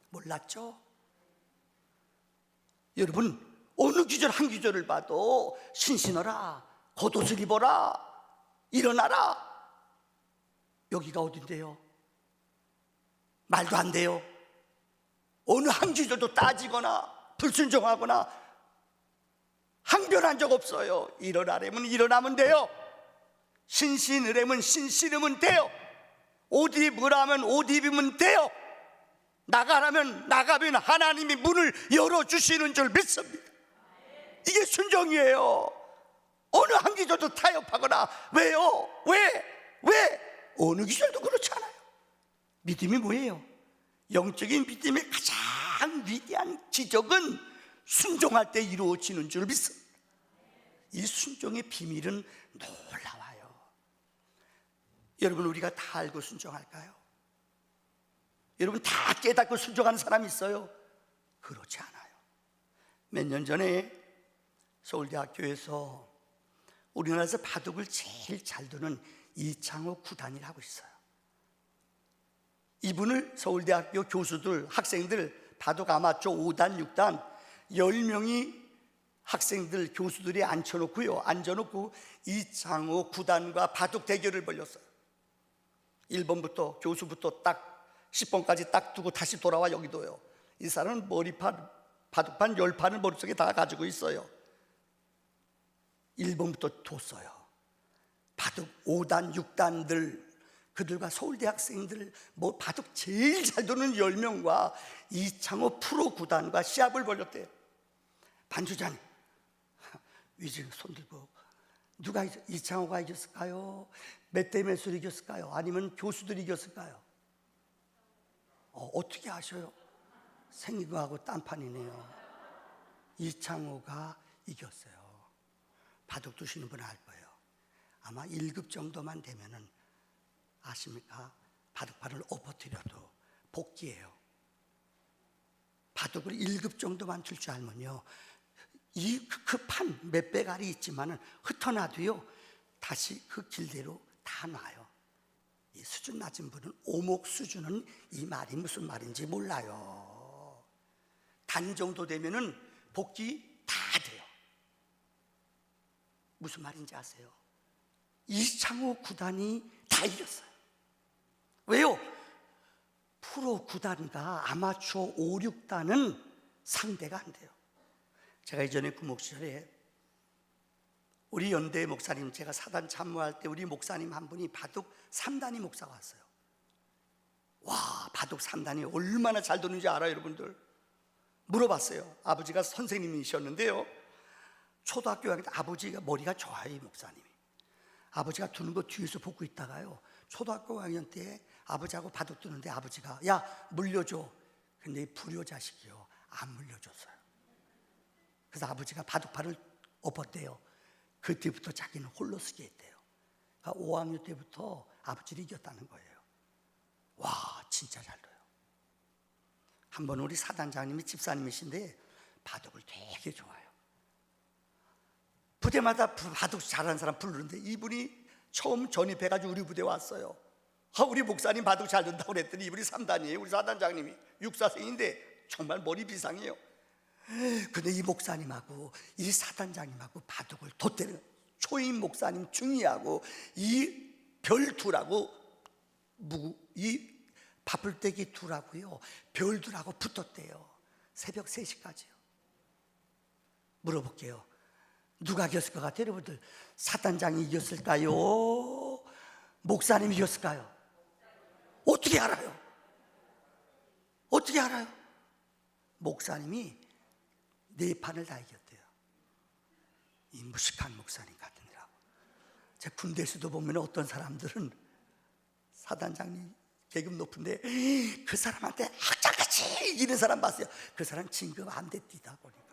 몰랐죠? 여러분, 어느 구절 한 구절을 봐도 신신어라, 겉옷을 입어라, 일어나라. 여기가 어딘데요? 말도 안 돼요. 어느 한 구절도 따지거나 불순종하거나 항변한 적 없어요. 일어나려면 일어나면 돼요. 신신으려면 신신으면 돼요. 옷 입으라면 옷 입으면 돼요. 나가라면 나가면 하나님이 문을 열어주시는 줄 믿습니다. 이게 순종이에요. 어느 한 기절도 타협하거나, 왜요? 왜? 어느 기절도 그렇지 않아요. 믿음이 뭐예요? 영적인 믿음의 가장 위대한 기적은 순종할 때 이루어지는 줄 믿습니다. 이 순종의 비밀은 놀라워요. 여러분, 우리가 다 알고 순종할까요? 여러분, 다 깨닫고 순종하는 사람이 있어요? 그렇지 않아요. 몇 년 전에 서울대학교에서 우리나라에서 바둑을 제일 잘 두는 이창호 구단이라고 하고 있어요. 이분을 서울대학교 교수들, 학생들, 바둑 아마추어 5단, 6단 10명이 학생들, 교수들이 앉혀놓고 이창호 구단과 바둑 대결을 벌였어요. 1번부터 교수부터 딱 10번까지 딱 두고 다시 돌아와 여기 둬요. 이 사람은 머리판, 바둑판 10판을 머릿속에 다 가지고 있어요. 1번부터 뒀어요. 바둑 5단, 6단들, 그들과 서울대 학생들, 뭐 바둑 제일 잘 두는 10명과 이창호 프로 구단과 시합을 벌였대요. 반주자님, 위증 손 들고, 누가 이창호가 이겼을까요? 몇 대 몇으로 이겼을까요? 아니면 교수들이 이겼을까요? 어떻게 아셔요? 생긴 거하고 딴판이네요. 이창호가 이겼어요. 바둑 두시는 분은 알 거예요. 아마 1급 정도만 되면은 아십니까? 바둑판을 엎어뜨려도 복귀예요. 바둑을 1급 정도만 줄 줄 알면요, 이 그 판 몇 배갈이 있지만은 흩어놔도요 다시 그 길대로 다 놔요. 이 수준 낮은 분은, 오목 수준은 이 말이 무슨 말인지 몰라요. 단 정도 되면은 복귀 다 돼요. 무슨 말인지 아세요? 이창호 구단이 다 이겼어요. 왜요? 프로 구단과 아마추어 5, 6단은 상대가 안 돼요. 제가 이전에 구목 시절에 우리 연대 목사님, 제가 사단 참모할 때 우리 목사님 한 분이 바둑 3단이 목사가 왔어요. 와, 바둑 3단이 얼마나 잘 두는지 알아요, 여러분들? 물어봤어요. 아버지가 선생님이셨는데요, 초등학교 학년 때 아버지가 머리가 좋아요, 이 목사님이. 아버지가 두는 거 뒤에서 보고 있다가요, 초등학교 학년 때 아버지하고 바둑 두는데 아버지가 야 물려줘. 근데 이 불효 자식이요, 안 물려줬어요. 그래서 아버지가 바둑판을 엎었대요. 그때부터 자기는 홀로 쓰게 했대요. 그러니까 5학년 때부터 아버지를 이겼다는 거예요. 와, 진짜 잘 둬요. 한번 우리 사단장님이 집사님이신데 바둑을 되게 좋아해요. 부대마다 바둑 잘하는 사람 부르는데 이분이 처음 전입해가지고 우리 부대에 왔어요. 우리 목사님 바둑 잘 둔다고 그랬더니 이분이 3단이에요. 우리 사단장님이 육사생인데 정말 머리 비상이에요. 근데 이 목사님하고 이 사단장님하고 바둑을 돛대는 초임 목사님 중이하고 이 별두라고 이 바풀떼기 두라고요, 별두라고 붙었대요. 새벽 3시까지요. 물어볼게요. 누가 이겼을 것 같아요, 여러분들? 사단장이 이겼을까요? 목사님이 이겼을까요? 어떻게 알아요? 어떻게 알아요? 목사님이 4판을 다 이겼대요. 이 무식한 목사님 같으니라고. 제 군대에서도 보면 어떤 사람들은 사단장님 계급 높은데 그 사람한테 악착같이 이기는 사람 봤어요. 그 사람 진급 안 돼, 뛰다 보니까.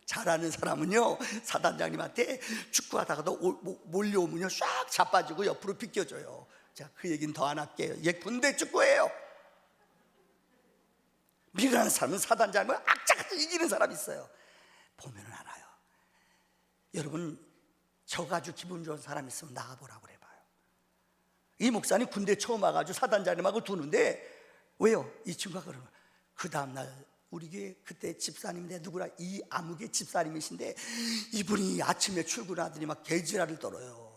잘하는 사람은요, 사단장님한테 축구하다가도 몰려오면요 쫙 자빠지고 옆으로 비껴줘요. 자, 그 얘기는 더 안 할게요. 얘 군대 축구예요. 밀어하는 사람은 사단장님을 악착같이 이기는 사람이 있어요. 보면 알아요. 여러분, 져가지고 기분 좋은 사람 있으면 나가보라고 그래봐요. 이 목사님 군대 처음 와가지고 사단장님하고 두는데, 왜요? 이 친구가 그러면 그 다음날 우리 교회 그때 집사님인데 누구라 이 아무개 집사님이신데 이분이 아침에 출근하더니 막 개지랄을 떨어요.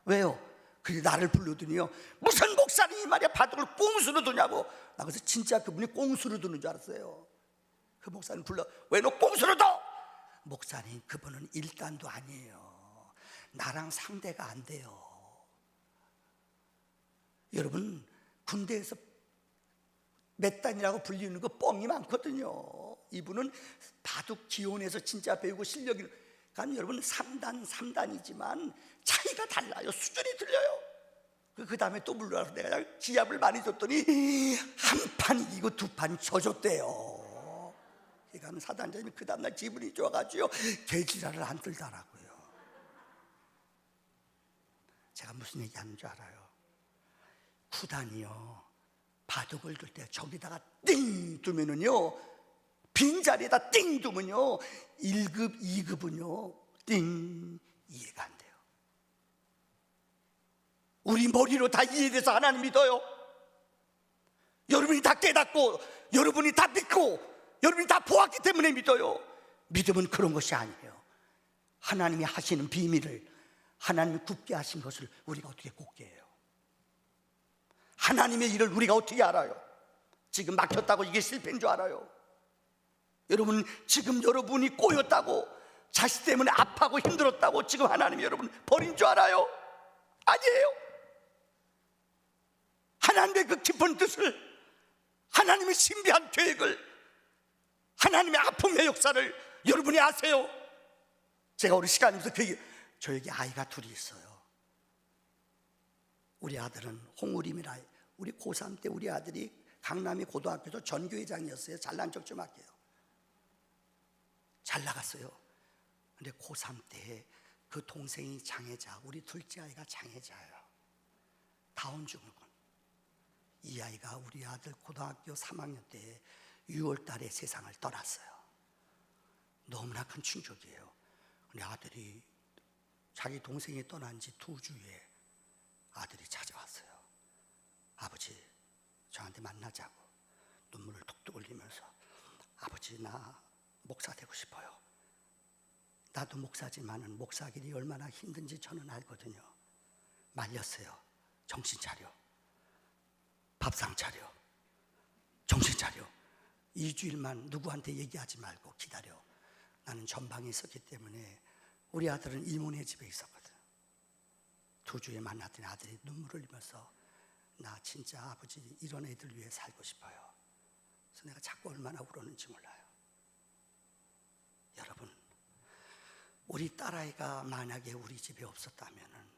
왜요? 그게 나를 불러더니요, 무슨 목사님이 말이야 바둑을 꽁수로 두냐고. 나 그래서 진짜 그분이 꽁수로 두는 줄 알았어요. 그 목사님 불러, 왜 너 꽁수로 둬? 목사님, 그분은 1단도 아니에요. 나랑 상대가 안 돼요. 여러분, 군대에서 몇 단이라고 불리는 거 뻥이 많거든요. 이분은 바둑 기원에서 진짜 배우고 실력이, 그러니까 여러분 3단이지만 차이가 달라요. 수준이 틀려요. 그 다음에 또 물러나서 내가 기합을 많이 줬더니 한 판 이기고 2판 져줬대요. 그러니까 사단장님이 그 다음날 기분이 좋아가지고 개지랄을 안 들더라고요. 제가 무슨 얘기하는 줄 알아요? 구단이요, 바둑을 둘 때 저기다가 띵 두면은요, 빈자리에다 띵 두면요 1급, 2급은요 띵 이해가 안 돼요. 우리 머리로 다 이해돼서 하나님 믿어요. 여러분이 다 깨닫고 여러분이 다 믿고 여러분이 다 보았기 때문에 믿어요. 믿음은 그런 것이 아니에요. 하나님이 하시는 비밀을 하나님이 굽게 하신 것을 우리가 어떻게 곱게 해요? 하나님의 일을 우리가 어떻게 알아요? 지금 막혔다고 이게 실패인 줄 알아요? 여러분, 지금 여러분이 꼬였다고, 자식 때문에 아파하고 힘들었다고 지금 하나님이 여러분 버린 줄 알아요? 아니에요. 하나님의 그 깊은 뜻을, 하나님의 신비한 계획을, 하나님의 아픔의 역사를 여러분이 아세요? 제가 우리 시간이 없어서 저에게 아이가 둘이 있어요. 우리 아들은 홍우림이라, 우리 고3 때 우리 아들이 강남의 고등학교에서 전교회장이었어요. 잘난 척 좀 할게요. 잘 나갔어요. 근데 고3 때 그 동생이 장애자, 우리 둘째 아이가 장애자예요. 다운증후군. 이 아이가 우리 아들 고등학교 3학년 때 6월 달에 세상을 떠났어요. 너무나 큰 충격이에요. 근데 아들이, 자기 동생이 떠난 지 2주에 아들이 찾아왔어요. 아버지, 저한테 만나자고. 눈물을 툭툭 흘리면서, 아버지, 나 목사 되고 싶어요. 나도 목사지만은 목사길이 얼마나 힘든지 저는 알거든요. 말렸어요. 정신 차려. 밥상 차려. 정신 차려. 2주일만 누구한테 얘기하지 말고 기다려. 나는 전방에 있었기 때문에. 우리 아들은 이모네 집에 있었거든. 2주에 만났더니 아들이 눈물을 흘리면서, 나 진짜 아버지 이런 애들 위해 살고 싶어요. 그래서 내가 자꾸 얼마나 울었는지 몰라요. 여러분, 우리 딸아이가 만약에 우리 집에 없었다면은,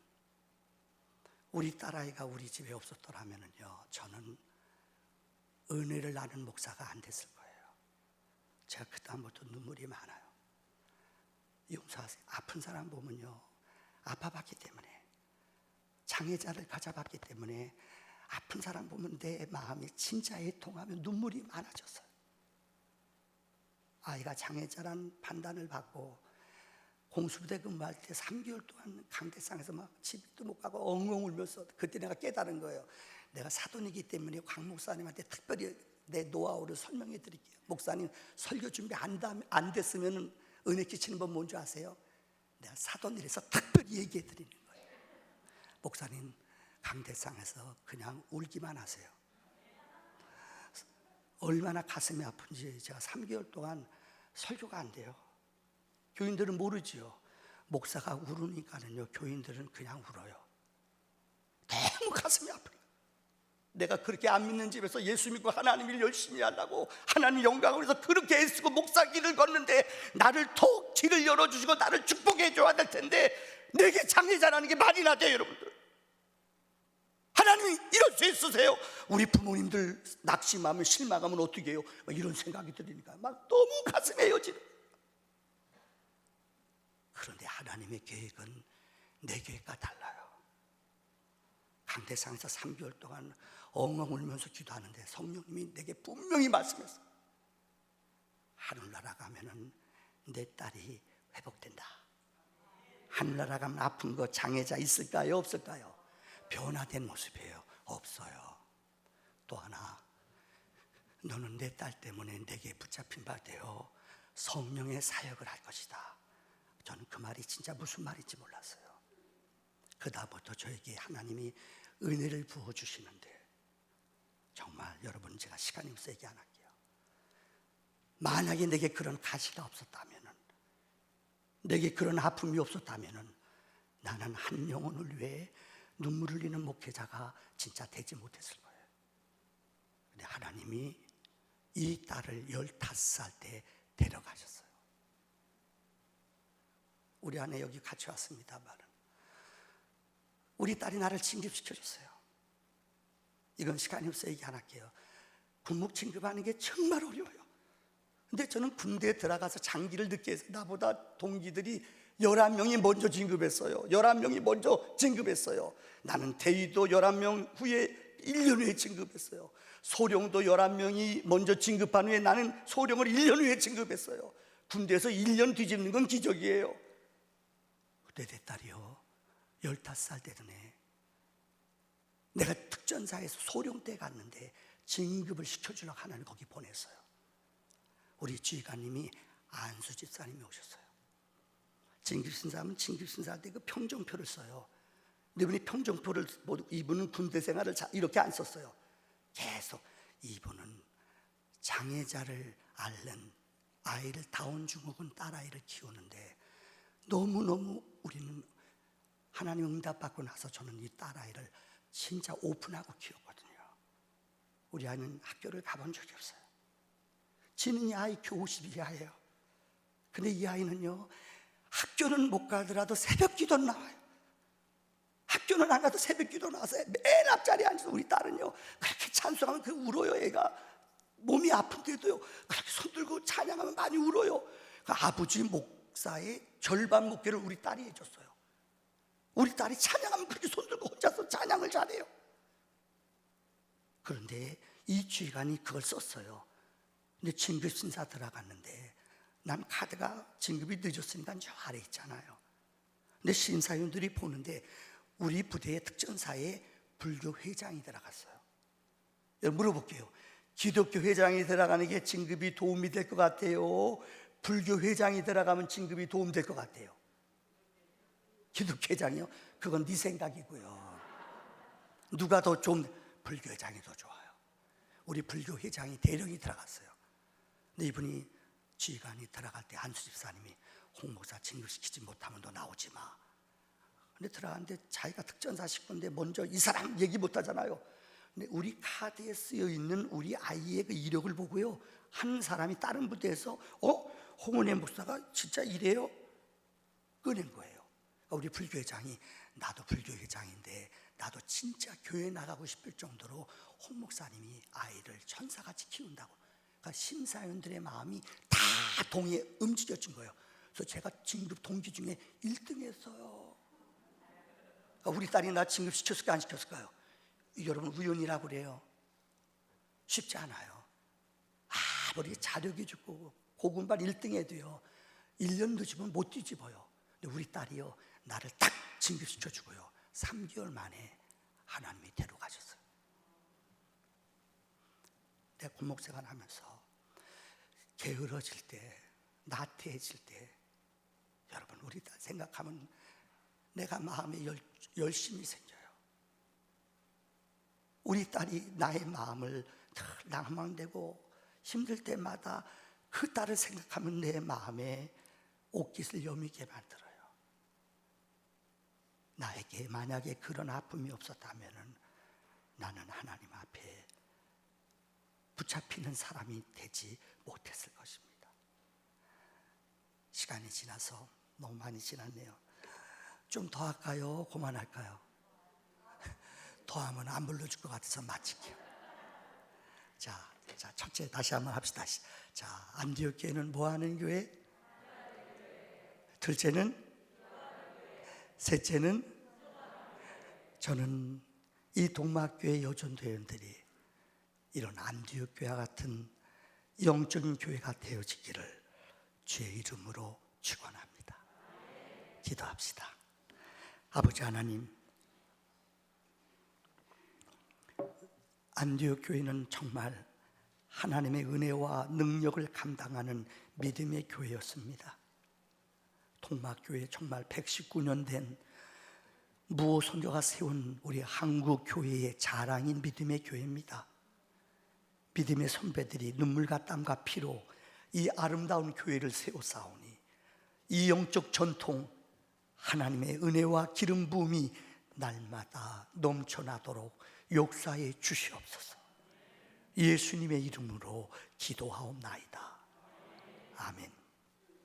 우리 딸아이가 우리 집에 없었더라면은요, 저는 은혜를 나는 목사가 안 됐을 거예요. 제가 그다음부터 눈물이 많아요. 용서하세요. 아픈 사람 보면요, 아파봤기 때문에, 장애자를 가져봤기 때문에, 아픈 사람 보면 내 마음이 진짜 애통하면 눈물이 많아졌어요. 아이가 장애자란 판단을 받고 공수부대 근무할 때 3개월 동안 강대상에서 막 집도 못 가고 엉엉 울면서, 그때 내가 깨달은 거예요. 내가 사돈이기 때문에 광 목사님한테 특별히 내 노하우를 설명해 드릴게요. 목사님, 설교 준비 안 됐으면 은혜 끼치는 법 뭔지 아세요? 내가 사돈이라서 특별히 얘기해 드리는 거예요. 목사님, 강대상에서 그냥 울기만 하세요. 얼마나 가슴이 아픈지 제가 3개월 동안 설교가 안 돼요. 교인들은 모르지요. 목사가 울으니까는요, 교인들은 그냥 울어요. 너무 가슴이 아프니까. 내가 그렇게 안 믿는 집에서 예수 믿고 하나님 일 열심히 하려고, 하나님 영광을 위해서 그렇게 애쓰고 목사 길을 걷는데, 나를 톡 길을 열어주시고 나를 축복해 줘야 될 텐데, 내게 장애자라는 게 말이나 돼요, 여러분들. 하나님이 이럴 수 있으세요? 우리 부모님들 낙심하면, 실망하면 어떻게 해요? 이런 생각이 들으니까 막 너무 가슴에 헤어지는. 그런데 하나님의 계획은 내 계획과 달라요. 강대상에서 3개월 동안 엉엉 울면서 기도하는데 성령님이 내게 분명히 말씀했어요. 하늘나라 가면은 내 딸이 회복된다. 하늘나라 가면 아픈 거, 장애자 있을까요? 없을까요? 변화된 모습이에요. 없어요. 또 하나, 너는 내 딸 때문에 내게 붙잡힌 바 되어 성령의 사역을 할 것이다. 저는 그 말이 진짜 무슨 말인지 몰랐어요. 그다음부터 저에게 하나님이 은혜를 부어주시는데, 정말 여러분, 제가 시간이 없어서 얘기 안 할게요. 만약에 내게 그런 가시가 없었다면, 내게 그런 아픔이 없었다면, 나는 한 영혼을 위해 눈물 흘리는 목회자가 진짜 되지 못했을 거예요. 근데 하나님이 이 딸을 15살 때 데려가셨어요. 우리 아내 여기 같이 왔습니다만, 우리 딸이 나를 진급시켜줬어요. 이건 시간이 없어서 얘기 안 할게요. 군목 진급하는 게 정말 어려워요. 근데 저는 군대에 들어가서 장기를 늦게 해서 나보다 동기들이 11명이 먼저 진급했어요. 11명이 먼저 진급했어요. 나는 대위도 11명 후에 1년 후에 진급했어요. 소령도 11명이 먼저 진급한 후에 나는 소령을 1년 후에 진급했어요. 군대에서 1년 뒤집는 건 기적이에요. 그때 내 딸이요, 15살 되던 애, 내가 특전사에서 소령 때 갔는데 진급을 시켜주려고 하나님 거기 보냈어요. 우리 지휘관님이 안수 집사님이 오셨어요. 진급신사하면 진급신사할 때 그 평정표를 써요. 근데 이분이 평정표를 이분은 군대 생활을 이렇게 안 썼어요. 계속 이분은 장애자를 앓는 아이를 다운증후군 딸아이를 키우는데 너무너무 우리는 하나님 응답받고 나서 저는 이 딸아이를 진짜 오픈하고 키웠거든요. 우리 아이는 학교를 가본 적이 없어요. 지는 이 IQ 50 이하예요. 근데 이 아이는요, 학교는 못 가더라도 새벽 기도 나와요. 학교는 안 가도 새벽 기도 나와서 맨 앞자리에 앉아서 우리 딸은요, 그렇게 찬송하면 그 울어요. 애가 몸이 아픈데도요, 그렇게 손 들고 찬양하면 많이 울어요. 그 아버지 목사의 절반 목회를 우리 딸이 해줬어요. 우리 딸이 찬양하면 그렇게 손 들고 혼자서 찬양을 잘해요. 그런데 이 지휘관이 그걸 썼어요. 근데 진급신사 들어갔는데 난 카드가 진급이 늦었으니까 저 아래 있잖아요. 근데 심사위원들이 보는데 우리 부대의 특전사에 불교 회장이 들어갔어요. 여러분 물어볼게요. 기독교 회장이 들어가는 게 진급이 도움이 될 것 같아요? 불교 회장이 들어가면 진급이 도움될 것 같아요? 기독교 회장이요? 그건 네 생각이고요. 누가 더 좀 불교 회장이 더 좋아요. 우리 불교 회장이 대령이 들어갔어요. 근데 이분이 지휘관이 들어갈 때 한수 집사님이 홍 목사 진급시키지 못하면 너 나오지 마. 근데 들어갔는데 자기가 특전사 식구인데 먼저 이 사람 얘기 못 하잖아요. 근데 우리 카드에 쓰여 있는 우리 아이의 그 이력을 보고요, 한 사람이 다른 부대에서 홍은혜 목사가 진짜 이래요? 꺼낸 거예요. 우리 불교회장이 나도 불교회장인데 나도 진짜 교회 나가고 싶을 정도로 홍 목사님이 아이를 천사같이 키운다고. 그러니까 심사위원들의 마음이 다 동의에 움직여진 거예요. 그래서 제가 진급 동기 중에 1등 했어요. 그러니까 우리 딸이 나 진급시켰을까 안 시켰을까요? 여러분 우연이라고 그래요. 쉽지 않아요. 아무리 자력이 좋고 고군발 1등 해도요 1년 늦으면 못 뒤집어요. 근데 우리 딸이요 나를 딱 진급시켜주고요 3개월 만에 하나님이 데려가셨어요. 내가 군목생활 하면서 게으러질 때, 나태해질 때 여러분 우리 딸 생각하면 내가 마음에 열심이 생겨요. 우리 딸이 나의 마음을 늘 낭망되고 힘들 때마다 그 딸을 생각하면 내 마음에 옷깃을 여미게 만들어요. 나에게 만약에 그런 아픔이 없었다면 나는 하나님 앞에 붙잡히는 사람이 되지 못했을 것입니다. 시간이 지나서 너무 많이 지났네요. 좀 더 할까요? 그만할까요? 더 하면 안 불러줄 것 같아서 마칠게요. 자, 첫째 다시 한번 합시다. 자, 안디옥 교회는 뭐 하는 교회? 둘째는? 셋째는? 저는 이 동막교회 여전도회원들이 이런 안디옥 교회와 같은 영적인 교회가 되어지기를 주의 이름으로 축원합니다. 기도합시다. 아버지 하나님, 안디옥 교회는 정말 하나님의 은혜와 능력을 감당하는 믿음의 교회였습니다. 동막교회 정말 119년 된 무호 선조가 세운 우리 한국 교회의 자랑인 믿음의 교회입니다. 믿음의 선배들이 눈물과 땀과 피로 이 아름다운 교회를 세워 싸우니 이 영적 전통, 하나님의 은혜와 기름 부음이 날마다 넘쳐나도록 역사해 주시옵소서. 예수님의 이름으로 기도하옵나이다.